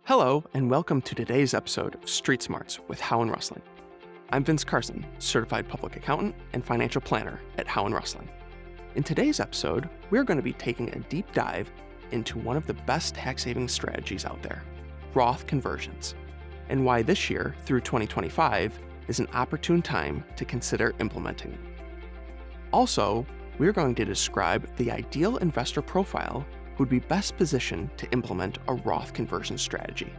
Hello, and welcome to today's episode of Street Smarts with Howe & Russling. I'm Vince Carson, Certified Public Accountant and Financial Planner at Howe & Russling. In today's episode, we're going to be taking a deep dive into one of the best tax-saving strategies out there, Roth conversions, and why this year through 2025 is an opportune time to consider implementing it. Also, we're going to describe the ideal investor profile who would be best positioned to implement a Roth conversion strategy.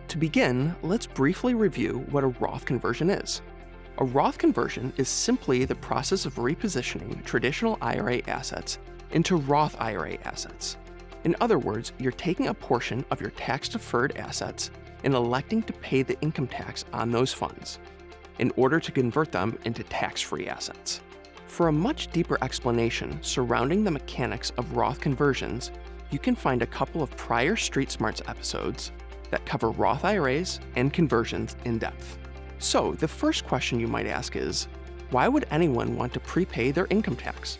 To begin, let's briefly review what a Roth conversion is. A Roth conversion is simply the process of repositioning traditional IRA assets into Roth IRA assets. In other words, you're taking a portion of your tax-deferred assets and electing to pay the income tax on those funds in order to convert them into tax-free assets. For a much deeper explanation surrounding the mechanics of Roth conversions, you can find a couple of prior Street Smarts episodes that cover Roth IRAs and conversions in depth. So, the first question you might ask is, why would anyone want to prepay their income tax?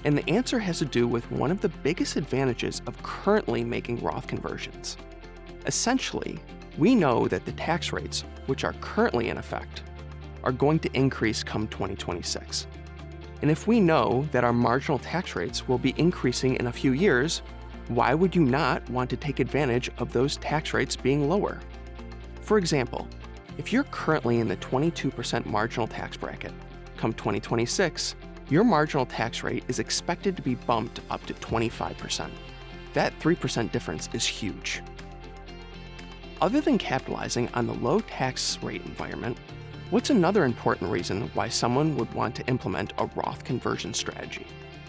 And the answer has to do with one of the biggest advantages of currently making Roth conversions. Essentially, we know that the tax rates, which are currently in effect, are going to increase come 2026. And if we know that our marginal tax rates will be increasing in a few years, why would you not want to take advantage of those tax rates being lower? For example, if you're currently in the 22% marginal tax bracket, come 2026, your marginal tax rate is expected to be bumped up to 25%. That 3% difference is huge. Other than capitalizing on the low tax rate environment, what's another important reason why someone would want to implement a Roth conversion strategy,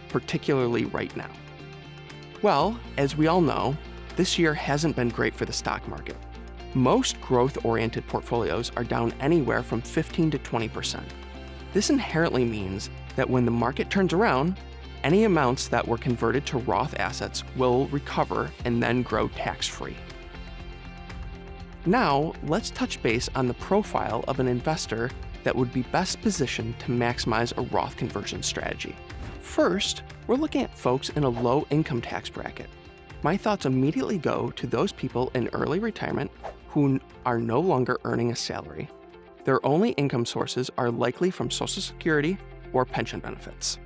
particularly right now? Well, as we all know, this year hasn't been great for the stock market. Most growth-oriented portfolios are down anywhere from 15 to 20%. This inherently means that when the market turns around, any amounts that were converted to Roth assets will recover and then grow tax-free. Now, let's touch base on the profile of an investor that would be best positioned to maximize a Roth conversion strategy. First, we're looking at folks in a low income tax bracket. My thoughts immediately go to those people in early retirement who are no longer earning a salary. Their only income sources are likely from Social Security or pension benefits.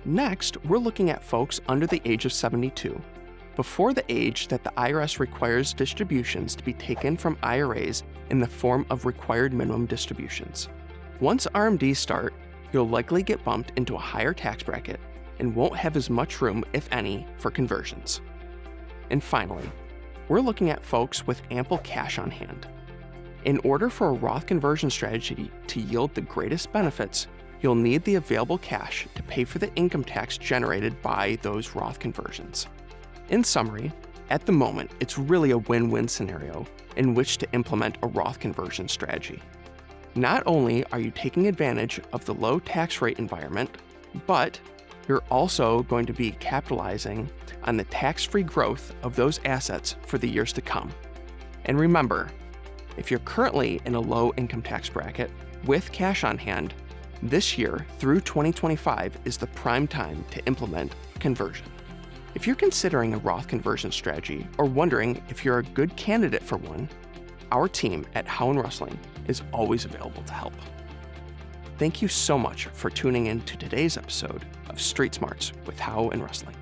Next, we're looking at folks under the age of 72, before the age that the IRS requires distributions to be taken from IRAs in the form of required minimum distributions. Once RMDs start, you'll likely get bumped into a higher tax bracket and won't have as much room, if any, for conversions. And finally, we're looking at folks with ample cash on hand. In order for a Roth conversion strategy to yield the greatest benefits, you'll need the available cash to pay for the income tax generated by those Roth conversions. In summary, at the moment, it's really a win-win scenario in which to implement a Roth conversion strategy. Not only are you taking advantage of the low tax rate environment, but you're also going to be capitalizing on the tax-free growth of those assets for the years to come. And remember, if you're currently in a low income tax bracket with cash on hand, this year through 2025 is the prime time to implement a conversion. If you're considering a Roth conversion strategy or wondering if you're a good candidate for one, our team at Howe & Russling is always available to help. Thank you so much for tuning in to today's episode of Street Smarts with Howe & Russling.